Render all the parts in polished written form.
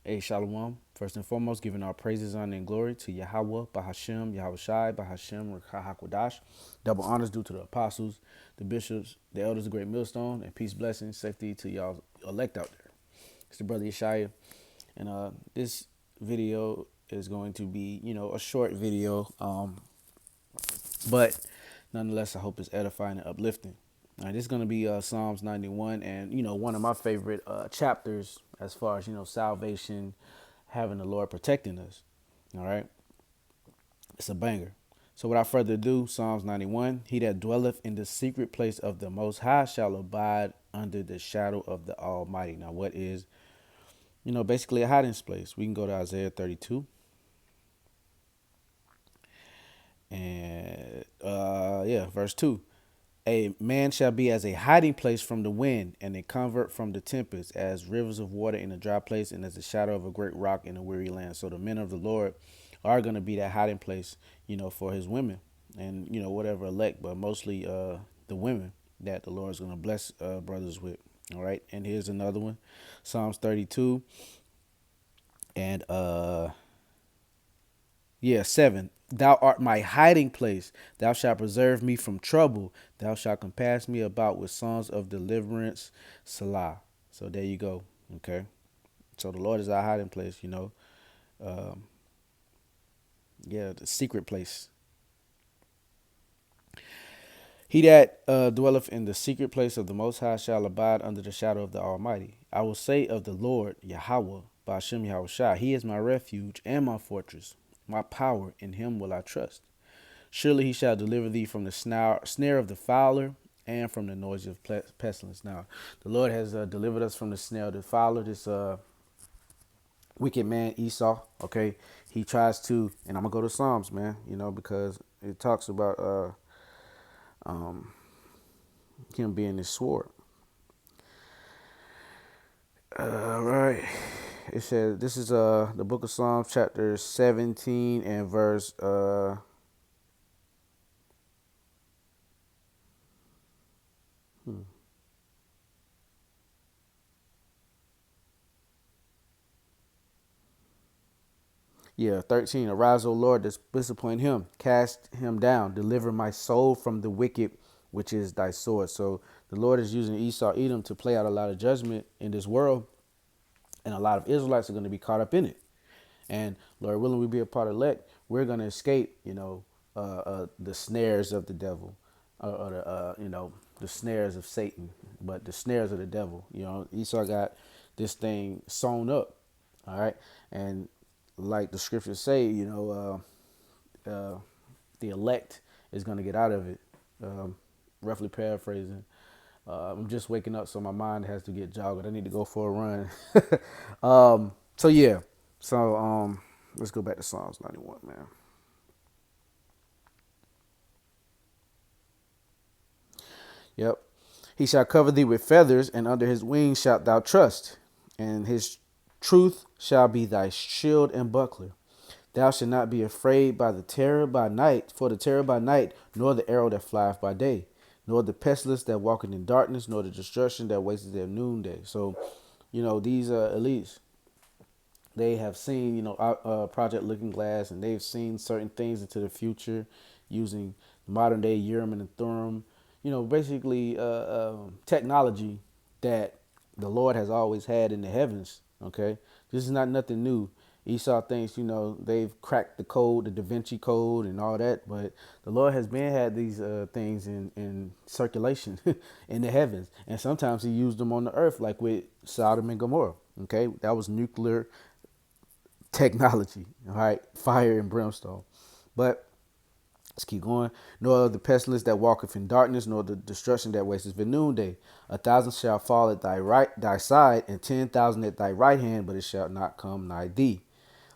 Hey, Shalom. First and foremost, giving our praises, honor, and glory to Yahweh, Bahashem, Yahweh Shai, Bahashem, Hakwadash. Double honors due to the apostles, the bishops, the elders of Great Millstone, and peace, blessings, safety to y'all elect out there. It's the brother Yeshaya, and this video is going to be, a short video, but nonetheless, I hope it's edifying and uplifting. All right, this is going to be Psalms 91, and one of my favorite chapters as far as salvation, having the Lord protecting us. All right, it's a banger. So without further ado, Psalms 91: He that dwelleth in the secret place of the Most High shall abide under the shadow of the Almighty. Now, what is basically a hiding place? We can go to Isaiah 32 and verse 2. A man shall be as a hiding place from the wind, and a covert from the tempest, as rivers of water in a dry place, and as the shadow of a great rock in a weary land. So the men of the Lord are going to be that hiding place, for his women, and whatever elect, but mostly the women that the Lord is going to bless brothers with. All right, and here's another one, Psalms 32 and 7. Thou art my hiding place. Thou shalt preserve me from trouble. Thou shalt compass me about with songs of deliverance. Salah. So there you go. Okay. So the Lord is our hiding place. Um, the secret place. He that dwelleth in the secret place of the Most High shall abide under the shadow of the Almighty. I will say of the Lord, Yahweh, Ba'ashem Yahweh Shai, He is my refuge and my fortress, my power, in Him will I trust. Surely He shall deliver thee from the snare of the fowler and from the noise of pestilence. Now, the Lord has delivered us from the snare of the fowler, this wicked man Esau. Okay, he tries to, and I'm gonna go to Psalms, man. Because it talks about him being his sword. All right. It says this is the book of Psalms, chapter 17 and verse Yeah, 13. Arise, O Lord, disappoint him, cast him down, deliver my soul from the wicked, which is thy sword. So the Lord is using Esau, Edom to play out a lot of judgment in this world, and a lot of Israelites are going to be caught up in it. And Lord willing, we be a part of elect, we're going to escape, the snares of the devil, or the snares of Satan, but the snares of the devil. Esau got this thing sewn up, all right, and like the scriptures say, the elect is going to get out of it. Roughly paraphrasing. I'm just waking up, so my mind has to get jogged. I need to go for a run. So yeah. So let's go back to Psalms 91, man. Yep. He shall cover thee with feathers, and under his wings shalt thou trust, and his truth shall be thy shield and buckler. Thou shalt not be afraid by the terror by night, for the terror by night, nor the arrow that flieth by day, nor the pestilence that walketh in darkness, nor the destruction that wasteth at noonday. So, these elites, they have seen, Project Looking Glass, and they've seen certain things into the future using modern day Urim and Thummim, basically technology that the Lord has always had in the heavens. Okay, this is not nothing new. Esau thinks, they've cracked the code, the Da Vinci Code, and all that, but the Lord has been had these things in circulation in the heavens, and sometimes He used them on the earth, like with Sodom and Gomorrah. Okay, that was nuclear technology, all right, fire and brimstone. But let's keep going. Nor the pestilence that walketh in darkness, nor the destruction that wasteth at noonday. 1,000 shall fall at thy side, and 10,000 at thy right hand, but it shall not come nigh thee.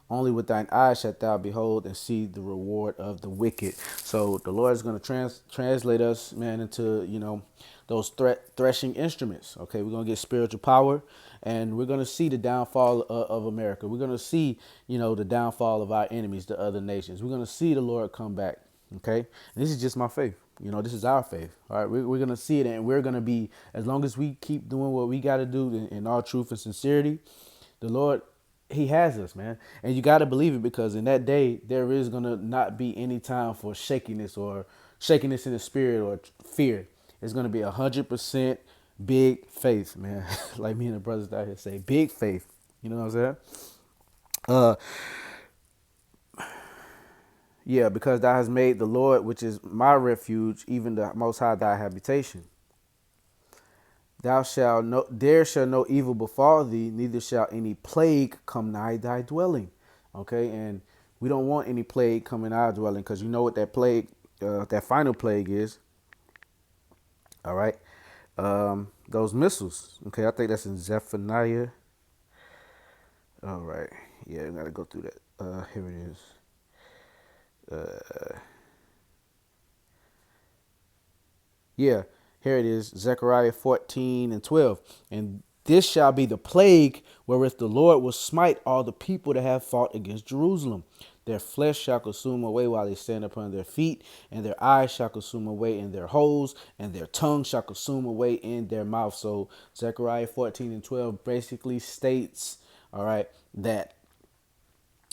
Only with thine eyes shalt thou behold and see the reward of the wicked. So the Lord is going to translate us, man, into those threshing instruments. Okay, we're going to get spiritual power, and we're going to see the downfall of America. We're going to see the downfall of our enemies, the other nations. We're going to see the Lord come back. Okay, and this is just my faith. This is our faith. All right, we're going to see it, and we're going to be, as long as we keep doing what we got to do in all truth and sincerity, the Lord He has us, man. And you got to believe it, because in that day, there is going to not be any time for shakiness or shakiness in the spirit or fear. It's going to be 100% big faith, man. Like me and the brothers out here say, big faith. You know what I'm saying? Uh, yeah, because thou hast made the Lord, which is my refuge, even the Most High thy habitation. Thou shalt no, there shall no evil befall thee, neither shall any plague come nigh thy dwelling. Okay, and we don't want any plague coming nigh our dwelling, because you know what that plague, that final plague is. All right, those missiles. Okay, I think that's in Zephaniah. All right, yeah, we gotta go through that. Here it is. Yeah, here it is, Zechariah 14 and 12. And this shall be the plague wherewith the Lord will smite all the people that have fought against Jerusalem. Their flesh shall consume away while they stand upon their feet, and their eyes shall consume away in their holes, and their tongue shall consume away in their mouth. So Zechariah 14 and 12 basically states, all right, that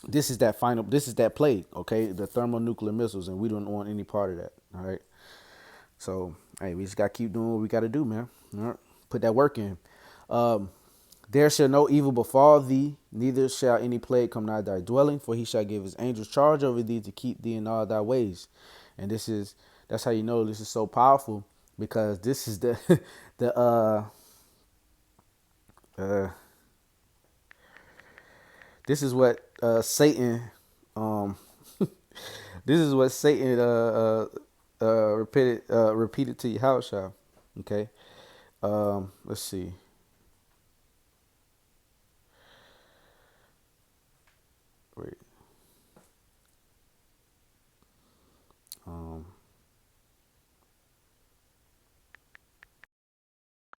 this is that plague, okay, the thermonuclear missiles, and we don't want any part of that. All right. So, hey, we just got to keep doing what we got to do, man. All right? Put that work in. Um, there shall no evil befall thee, neither shall any plague come nigh thy dwelling, for he shall give his angels charge over thee to keep thee in all thy ways. And that's how you know this is so powerful, because this is the the uh this is what Satan um this is what Satan repeated to your house, y'all. Okay. Let's see. Wait.